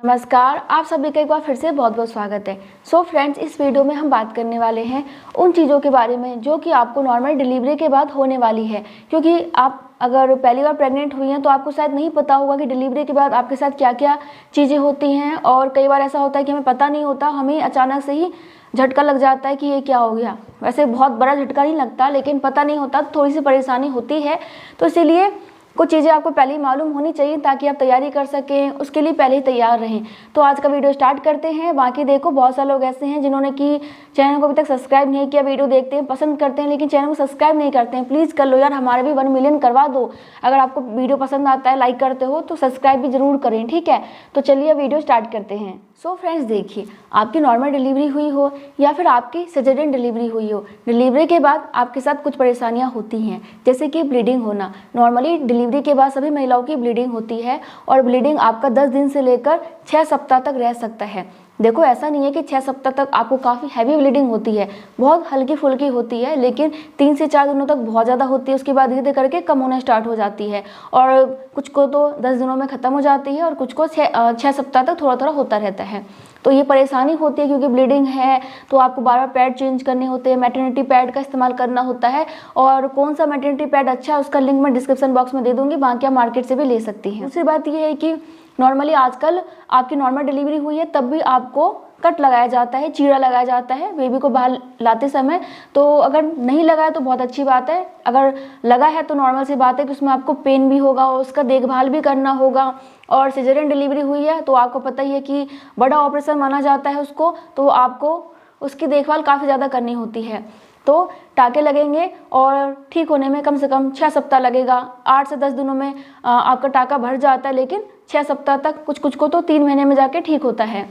नमस्कार, आप सभी का एक बार फिर से बहुत बहुत स्वागत है। सो फ्रेंड्स, इस वीडियो में हम बात करने वाले हैं उन चीज़ों के बारे में जो कि आपको नॉर्मल डिलीवरी के बाद होने वाली है। क्योंकि आप अगर पहली बार प्रेग्नेंट हुई हैं तो आपको शायद नहीं पता होगा कि डिलीवरी के बाद आपके साथ क्या क्या चीज़ें होती हैं। और कई बार ऐसा होता है कि हमें पता नहीं होता, हमें अचानक से ही झटका लग जाता है कि ये क्या हो गया। वैसे बहुत बड़ा झटका नहीं लगता, लेकिन पता नहीं होता, थोड़ी सी परेशानी होती है। तो इसीलिए कुछ चीज़ें आपको पहले ही मालूम होनी चाहिए ताकि आप तैयारी कर सकें, उसके लिए पहले ही तैयार रहें। तो आज का वीडियो स्टार्ट करते हैं। बाकी देखो, बहुत सारे लोग ऐसे हैं जिन्होंने कि चैनल को अभी तक सब्सक्राइब नहीं किया, वीडियो देखते हैं, पसंद करते हैं, लेकिन चैनल को सब्सक्राइब नहीं करते हैं। प्लीज़ कर लो यार, हमारे भी 1 मिलियन करवा दो। अगर आपको वीडियो पसंद आता है, लाइक करते हो तो सब्सक्राइब भी जरूर करें, ठीक है। तो चलिए वीडियो स्टार्ट करते हैं। सो फ्रेंड्स, देखिए, आपकी नॉर्मल डिलीवरी हुई हो या फिर आपकी सिजेरियन डिलीवरी हुई हो, डिलीवरी के बाद आपके साथ कुछ परेशानियां होती हैं, जैसे कि ब्लीडिंग होना। नॉर्मली डिलीवरी के बाद सभी महिलाओं की ब्लीडिंग होती है और ब्लीडिंग आपका 10 दिन से लेकर 6 सप्ताह तक रह सकता है। देखो, ऐसा नहीं है कि 6 सप्ताह तक आपको काफ़ी हैवी ब्लीडिंग होती है, बहुत हल्की फुल्की होती है, लेकिन 3 से 4 दिनों तक बहुत ज़्यादा होती है। उसके बाद धीरे धीरे करके कम होना स्टार्ट हो जाती है और कुछ को तो 10 दिनों में ख़त्म हो जाती है और कुछ को 6 सप्ताह तक थोड़ा थोड़ा होता रहता है। तो ये परेशानी होती है क्योंकि ब्लीडिंग है तो आपको बार बार पैड चेंज करने होते हैं, मैटरनिटी पैड का इस्तेमाल करना होता है। और कौन सा मैटरनिटी पैड अच्छा है उसका लिंक मैं डिस्क्रिप्शन बॉक्स में दे दूँगी, बाकी आप मार्केट से भी ले सकती हैं। दूसरी बात ये है कि नॉर्मली आजकल आपकी नॉर्मल डिलीवरी हुई है तब भी आपको कट लगाया जाता है, चीरा लगाया जाता है बेबी को बाहर लाते समय। तो अगर नहीं लगा है तो बहुत अच्छी बात है, अगर लगा है तो नॉर्मल सी बात है कि उसमें आपको पेन भी होगा और उसका देखभाल भी करना होगा। और सिजेरियन डिलीवरी हुई है तो आपको पता ही है कि बड़ा ऑपरेशन माना जाता है उसको, तो आपको उसकी देखभाल काफ़ी ज़्यादा करनी होती है। तो टाँके लगेंगे और ठीक होने में कम से कम 6 सप्ताह लगेगा। 8 से 10 दिनों में आपका टाँका भर जाता है, लेकिन 6 सप्ताह तक, कुछ को तो 3 महीने में जाके ठीक होता है।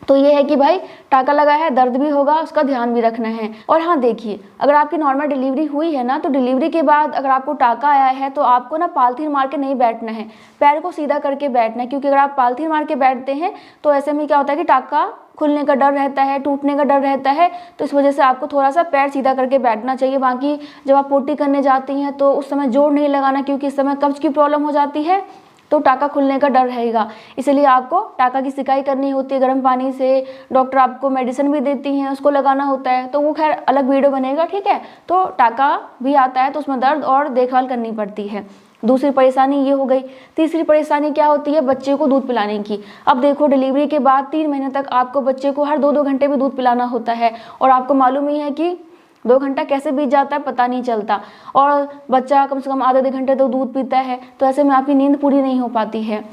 तो ये है कि भाई, टाँका लगा है, दर्द भी होगा, उसका ध्यान भी रखना है। और हाँ देखिए, अगर आपकी नॉर्मल डिलीवरी हुई है ना, तो डिलीवरी के बाद अगर आपको टाँका आया है तो आपको ना पालथीन मार के नहीं बैठना है, पैर को सीधा करके बैठना है। क्योंकि अगर आप पालथीन मार के बैठते हैं तो ऐसे में क्या होता है कि टाँका खुलने का डर रहता है, टूटने का डर रहता है। तो इस वजह से आपको थोड़ा सा पैर सीधा करके बैठना चाहिए। बाकी जब आप पोटी करने जाती हैं तो उस समय जोर नहीं लगाना, क्योंकि इस समय कब्ज की प्रॉब्लम हो जाती है तो टाँका खुलने का डर रहेगा। इसलिए आपको टाँका की सिकाई करनी होती है गर्म पानी से। डॉक्टर आपको मेडिसिन भी देती हैं, उसको लगाना होता है, तो वो खैर अलग वीडियो बनेगा, ठीक है। तो टाँका भी आता है तो उसमें दर्द और देखभाल करनी पड़ती है। दूसरी परेशानी ये हो गई। तीसरी परेशानी क्या होती है? बच्चे को दूध पिलाने की। अब देखो, डिलीवरी के बाद 3 महीने तक आपको बच्चे को हर 2-2 घंटे भी दूध पिलाना होता है और आपको मालूम ही है कि 2 घंटा कैसे बीत जाता है पता नहीं चलता। और बच्चा कम से कम आधे घंटे तो दूध पीता है, तो ऐसे में आपकी नींद पूरी नहीं हो पाती है।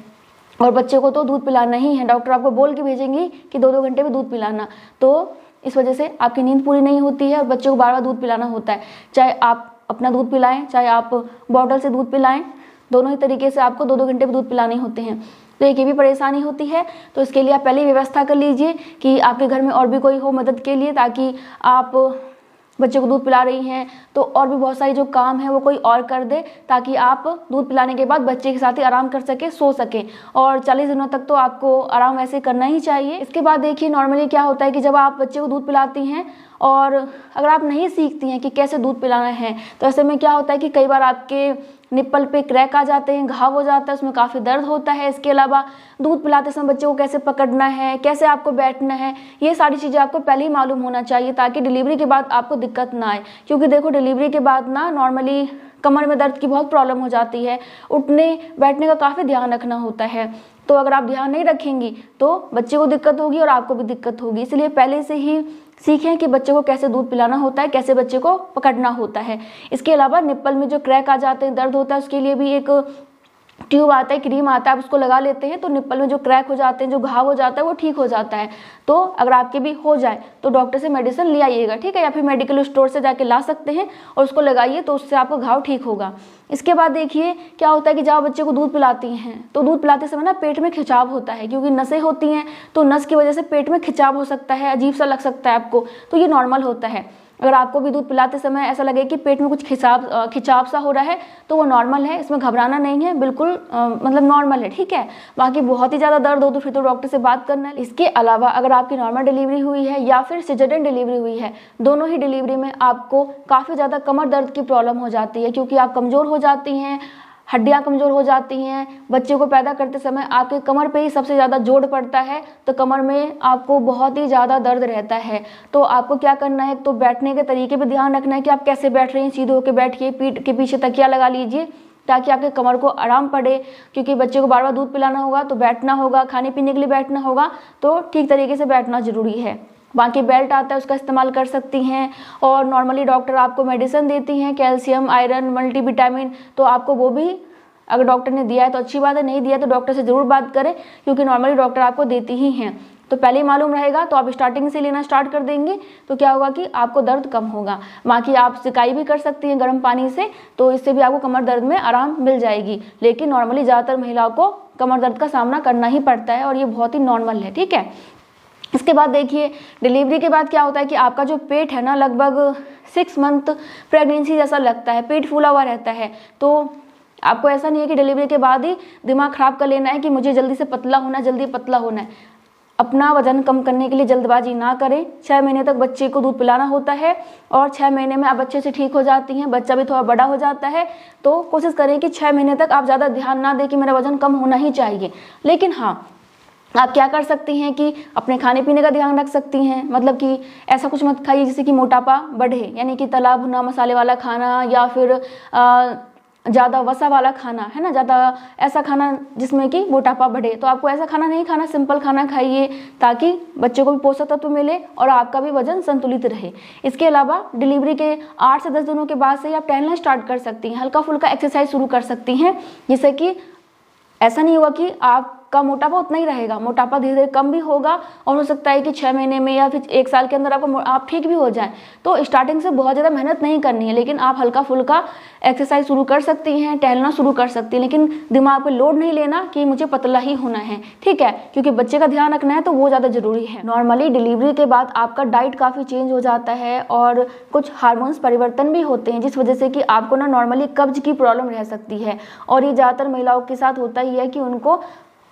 और बच्चे को तो दूध पिलाना ही है, डॉक्टर आपको बोल के भेजेंगी कि 2-2 घंटे में दूध पिलाना। तो इस वजह से आपकी नींद पूरी नहीं होती है और बच्चे को बार बार दूध पिलाना होता है। चाहे आप अपना दूध पिलाएं, चाहे आप बॉटल से दूध पिलाएं, दोनों ही तरीके से आपको 2-2 घंटे में दूध पिलाने होते हैं। तो एक ये भी परेशानी होती है। तो इसके लिए आप पहले ही व्यवस्था कर लीजिए कि आपके घर में और भी कोई हो मदद के लिए, ताकि आप बच्चे को दूध पिला रही हैं तो और भी बहुत सारी जो काम है वो कोई और कर दे, ताकि आप दूध पिलाने के बाद बच्चे के साथ ही आराम कर सके, सो सकें। और 40 दिनों तक तो आपको आराम वैसे करना ही चाहिए। इसके बाद देखिए, नॉर्मली क्या होता है कि जब आप बच्चे को दूध पिलाती हैं और अगर आप नहीं सीखती हैं कि कैसे दूध पिलाना है, तो ऐसे में क्या होता है कि कई बार आपके निप्पल पे क्रैक आ जाते हैं, घाव हो जाता है, उसमें काफ़ी दर्द होता है। इसके अलावा दूध पिलाते समय बच्चे को कैसे पकड़ना है, कैसे आपको बैठना है, ये सारी चीज़ें आपको पहले ही मालूम होना चाहिए, ताकि डिलीवरी के बाद आपको दिक्कत ना आए। क्योंकि देखो, डिलीवरी के बाद ना नॉर्मली कमर में दर्द की बहुत प्रॉब्लम हो जाती है, उठने बैठने का काफ़ी ध्यान रखना होता है। तो अगर आप ध्यान नहीं रखेंगी तो बच्चे को दिक्कत होगी और आपको भी दिक्कत होगी। इसलिए पहले से ही सीखें कि बच्चे को कैसे दूध पिलाना होता है, कैसे बच्चे को पकड़ना होता है। इसके अलावा निप्पल में जो क्रैक आ जाते हैं, दर्द होता है, उसके लिए भी एक ट्यूब आता है, क्रीम आता है, आप उसको लगा लेते हैं तो निप्पल में जो क्रैक हो जाते हैं, जो घाव हो जाता है, वो ठीक हो जाता है। तो अगर आपके भी हो जाए तो डॉक्टर से मेडिसिन ले आइएगा, ठीक है, या फिर मेडिकल स्टोर से जाके ला सकते हैं और उसको लगाइए, तो उससे आपका घाव ठीक होगा। इसके बाद देखिए, क्या होता है कि जब आप बच्चे को दूध पिलाती हैं तो दूध पिलाते समय ना पेट में खिंचाव होता है, क्योंकि नसें होती हैं, तो नस की वजह से पेट में खिंचाव हो सकता है, अजीब सा लग सकता है आपको, तो ये नॉर्मल होता है। अगर आपको भी दूध पिलाते समय ऐसा लगे कि पेट में कुछ खिंचाव सा हो रहा है तो वो नॉर्मल है, इसमें घबराना नहीं है, बिल्कुल मतलब नॉर्मल है, ठीक है। बाकी बहुत ही ज़्यादा दर्द हो तो फिर तो डॉक्टर से बात करना है। इसके अलावा अगर आपकी नॉर्मल डिलीवरी हुई है या फिर सिजेरियन डिलीवरी हुई है, दोनों ही डिलीवरी में आपको काफ़ी ज़्यादा कमर दर्द की प्रॉब्लम हो जाती है, क्योंकि आप कमज़ोर हो जाती हैं, हड्डियां कमज़ोर हो जाती हैं। बच्चे को पैदा करते समय आपके कमर पे ही सबसे ज़्यादा जोर पड़ता है, तो कमर में आपको बहुत ही ज़्यादा दर्द रहता है। तो आपको क्या करना है, तो बैठने के तरीके पे ध्यान रखना है कि आप कैसे बैठ रहे हैं। सीधे होकर बैठिए, पीठ के पीछे तकिया लगा लीजिए ताकि आपके कमर को आराम पड़े, क्योंकि बच्चे को बार बार दूध पिलाना होगा, तो बैठना होगा, खाने पीने के लिए बैठना होगा, तो ठीक तरीके से बैठना ज़रूरी है। बाकी बेल्ट आता है उसका इस्तेमाल कर सकती हैं। और नॉर्मली डॉक्टर आपको मेडिसिन देती हैं, कैल्शियम, आयरन, मल्टीविटामिन, तो आपको वो भी अगर डॉक्टर ने दिया है तो अच्छी बात है, नहीं दिया तो डॉक्टर से ज़रूर बात करें, क्योंकि नॉर्मली डॉक्टर आपको देती ही हैं। तो पहले ही मालूम रहेगा तो आप स्टार्टिंग से लेना स्टार्ट कर देंगे तो क्या होगा कि आपको दर्द कम होगा। बाकी आप सिकाई भी कर सकती हैं गर्म पानी से, तो इससे भी आपको कमर दर्द में आराम मिल जाएगी। लेकिन नॉर्मली ज़्यादातर महिलाओं को कमर दर्द का सामना करना ही पड़ता है और ये बहुत ही नॉर्मल है, ठीक है। इसके बाद देखिए, डिलीवरी के बाद क्या होता है कि आपका जो पेट है ना, लगभग 6 मंथ प्रेगनेंसी जैसा लगता है, पेट फूला हुआ रहता है। तो आपको ऐसा नहीं है कि डिलीवरी के बाद ही दिमाग ख़राब कर लेना है कि मुझे जल्दी से पतला होना है, जल्दी पतला होना है। अपना वजन कम करने के लिए जल्दबाजी ना करें। 6 महीने तक बच्चे को दूध पिलाना होता है और 6 महीने में आप अच्छे से ठीक हो जाती हैं, बच्चा भी थोड़ा बड़ा हो जाता है। तो कोशिश करें कि 6 महीने तक आप ज़्यादा ध्यान ना दें कि मेरा वजन कम होना ही चाहिए। लेकिन हाँ, आप क्या कर सकती हैं कि अपने खाने पीने का ध्यान रख सकती हैं। मतलब कि ऐसा कुछ मत खाइए जिससे कि मोटापा बढ़े, यानी कि तला भुना मसाले वाला खाना या फिर ज़्यादा वसा वाला खाना, है ना, ज़्यादा ऐसा खाना जिसमें कि मोटापा बढ़े। तो आपको ऐसा खाना नहीं खाना, सिंपल खाना खाइए ताकि बच्चे को भी पोषक तत्व मिले और आपका भी वजन संतुलित रहे। इसके अलावा डिलीवरी के 8 से 10 दिनों के बाद से आप टहलना स्टार्ट कर सकती हैं, हल्का फुल्का एक्सरसाइज शुरू कर सकती हैं, जिससे कि ऐसा नहीं होगा कि आपका मोटापा उतना ही रहेगा, मोटापा धीरे धीरे कम भी होगा और हो सकता है कि 6 महीने में या फिर 1 साल के अंदर आप ठीक भी हो जाएं। तो स्टार्टिंग से बहुत ज़्यादा मेहनत नहीं करनी है, लेकिन आप हल्का फुल्का एक्सरसाइज शुरू कर सकती हैं, टहलना शुरू कर सकती हैं, लेकिन दिमाग पे लोड नहीं लेना कि मुझे पतला ही होना है, ठीक है, क्योंकि बच्चे का ध्यान रखना है तो वो ज़्यादा ज़रूरी है। नॉर्मली डिलीवरी के बाद आपका डाइट काफ़ी चेंज हो जाता है और कुछ हार्मोन्स परिवर्तन भी होते हैं, जिस वजह से कि आपको ना नॉर्मली कब्ज की प्रॉब्लम रह सकती है। और ये ज़्यादातर महिलाओं के साथ होता ही है कि उनको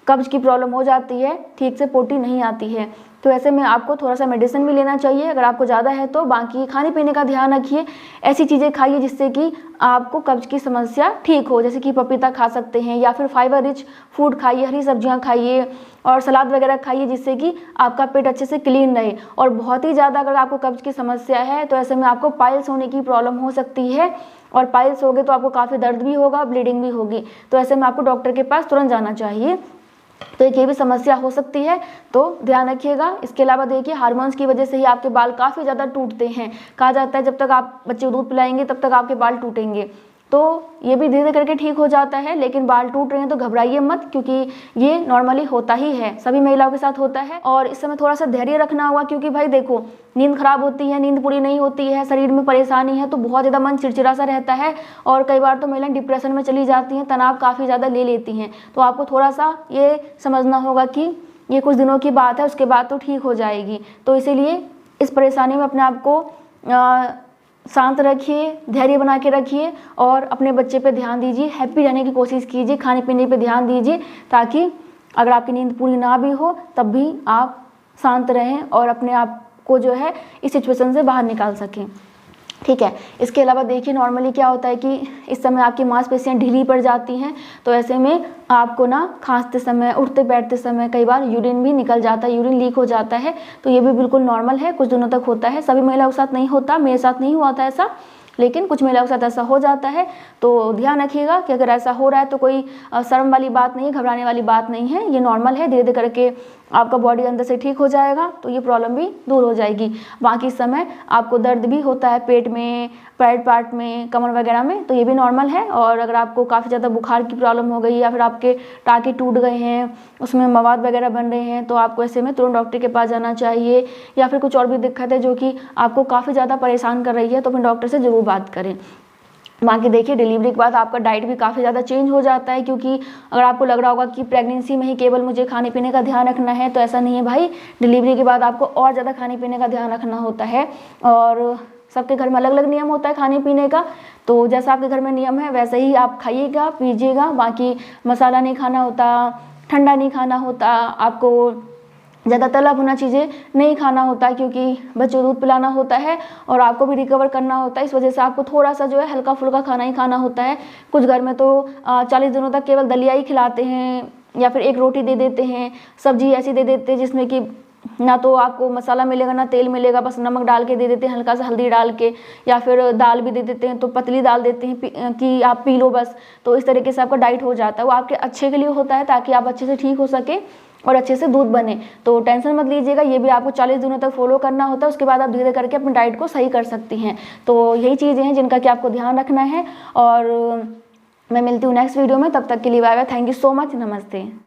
कब्ज की प्रॉब्लम हो जाती है, ठीक से पोटी नहीं आती है। तो ऐसे में आपको थोड़ा सा मेडिसिन भी लेना चाहिए अगर आपको ज़्यादा है तो। बाकी खाने पीने का ध्यान रखिए, ऐसी चीज़ें खाइए जिससे कि आपको कब्ज की समस्या ठीक हो, जैसे कि पपीता खा सकते हैं या फिर फाइबर रिच फूड खाइए, हरी सब्जियां खाइए और सलाद वगैरह खाइए, जिससे कि आपका पेट अच्छे से क्लीन रहे। और बहुत ही ज़्यादा अगर आपको कब्ज की समस्या है तो ऐसे में आपको पाइल्स होने की प्रॉब्लम हो सकती है, और पाइल्स हो गए तो आपको काफ़ी दर्द भी होगा, ब्लीडिंग भी होगी। तो ऐसे में आपको डॉक्टर के पास तुरंत जाना चाहिए। तो ये भी समस्या हो सकती है, तो ध्यान रखिएगा। इसके अलावा देखिए, हार्मोन्स की वजह से ही आपके बाल काफ़ी ज़्यादा टूटते हैं। कहा जाता है जब तक आप बच्चे को दूध पिलाएंगे तब तक आपके बाल टूटेंगे, तो ये भी धीरे धीरे करके ठीक हो जाता है। लेकिन बाल टूट रहे हैं तो घबराइए मत, क्योंकि ये नॉर्मली होता ही है, सभी महिलाओं के साथ होता है। और इस समय थोड़ा सा धैर्य रखना होगा, क्योंकि भाई देखो, नींद खराब होती है, नींद पूरी नहीं होती है, शरीर में परेशानी है तो बहुत ज़्यादा मन चिड़चिड़ा सा रहता है और कई बार तो महिलाएं डिप्रेशन में चली जाती हैं, तनाव काफ़ी ज़्यादा ले लेती हैं। तो आपको थोड़ा सा ये समझना होगा कि ये कुछ दिनों की बात है, उसके बाद तो ठीक हो जाएगी। तो इसीलिए इस परेशानी में अपने आप को शांत रखिए, धैर्य बना के रखिए और अपने बच्चे पे ध्यान दीजिए, हैप्पी रहने की कोशिश कीजिए, खाने पीने पे ध्यान दीजिए, ताकि अगर आपकी नींद पूरी ना भी हो तब भी आप शांत रहें और अपने आप को जो है इस सिचुएशन से बाहर निकाल सकें, ठीक है। इसके अलावा देखिए, नॉर्मली क्या होता है कि इस समय आपकी मांसपेशियां ढीली पड़ जाती हैं, तो ऐसे में आपको ना खांसते समय, उठते बैठते समय कई बार यूरिन भी निकल जाता है, यूरिन लीक हो जाता है। तो ये भी बिल्कुल नॉर्मल है, कुछ दिनों तक होता है, सभी महिलाओं के साथ नहीं होता, मेरे साथ नहीं हुआ था ऐसा, लेकिन कुछ महिलाओं के साथ ऐसा हो जाता है। तो ध्यान रखिएगा कि अगर ऐसा हो रहा है तो कोई शर्म वाली बात नहीं है, घबराने वाली बात नहीं है, ये नॉर्मल है। धीरे धीरे करके आपका बॉडी अंदर से ठीक हो जाएगा तो ये प्रॉब्लम भी दूर हो जाएगी। बाकी समय आपको दर्द भी होता है पेट में, प्राइवेट पार्ट में, कमर वगैरह में, तो ये भी नॉर्मल है। और अगर आपको काफ़ी ज़्यादा बुखार की प्रॉब्लम हो गई या फिर आपके टाँके टूट गए हैं, उसमें मवाद वगैरह बन रहे हैं, तो आपको ऐसे में तुरंत डॉक्टर के पास जाना चाहिए। या फिर कुछ और भी दिक्कत है जो कि आपको काफ़ी ज़्यादा परेशान कर रही है, तो अपने डॉक्टर से ज़रूर बात करें। बाकी देखिए, डिलीवरी के बाद आपका डाइट भी काफ़ी ज़्यादा चेंज हो जाता है, क्योंकि अगर आपको लग रहा होगा कि प्रेगनेंसी में ही केवल मुझे खाने पीने का ध्यान रखना है, तो ऐसा नहीं है भाई। डिलीवरी के बाद आपको और ज़्यादा खाने पीने का ध्यान रखना होता है और सबके घर में अलग अलग नियम होता है खाने पीने का। तो जैसा आपके घर में नियम है वैसे ही आप खाइएगा, पीजिएगा। बाकी मसाला नहीं खाना होता, ठंडा नहीं खाना होता, आपको ज़्यादा तला भुना चीज़ें नहीं खाना होता है, क्योंकि बच्चों को दूध पिलाना होता है और आपको भी रिकवर करना होता है। इस वजह से आपको थोड़ा सा जो है हल्का फुल्का खाना ही खाना होता है। कुछ घर में तो 40 दिनों तक केवल दलिया ही खिलाते हैं, या फिर एक रोटी दे देते हैं, सब्जी ऐसी दे देते हैं जिसमें कि ना तो आपको मसाला मिलेगा ना तेल मिलेगा, बस नमक डाल के दे देते हैं, हल्का सा हल्दी डाल के, या फिर दाल भी दे देते हैं तो पतली दाल देते हैं कि आप पी लो बस। तो इस तरीके से आपका डाइट हो जाता है। वो आपके अच्छे के लिए होता है ताकि आप अच्छे से ठीक हो सके और अच्छे से दूध बने। तो टेंशन मत लीजिएगा, ये भी आपको 40 दिनों तक फॉलो करना होता है। उसके बाद आप धीरे करके अपनी डाइट को सही कर सकती हैं। तो यही चीज़ें हैं जिनका कि आपको ध्यान रखना है। और मैं मिलती हूँ नेक्स्ट वीडियो में, तब तक के लिए bye bye. Thank you so much, नमस्ते।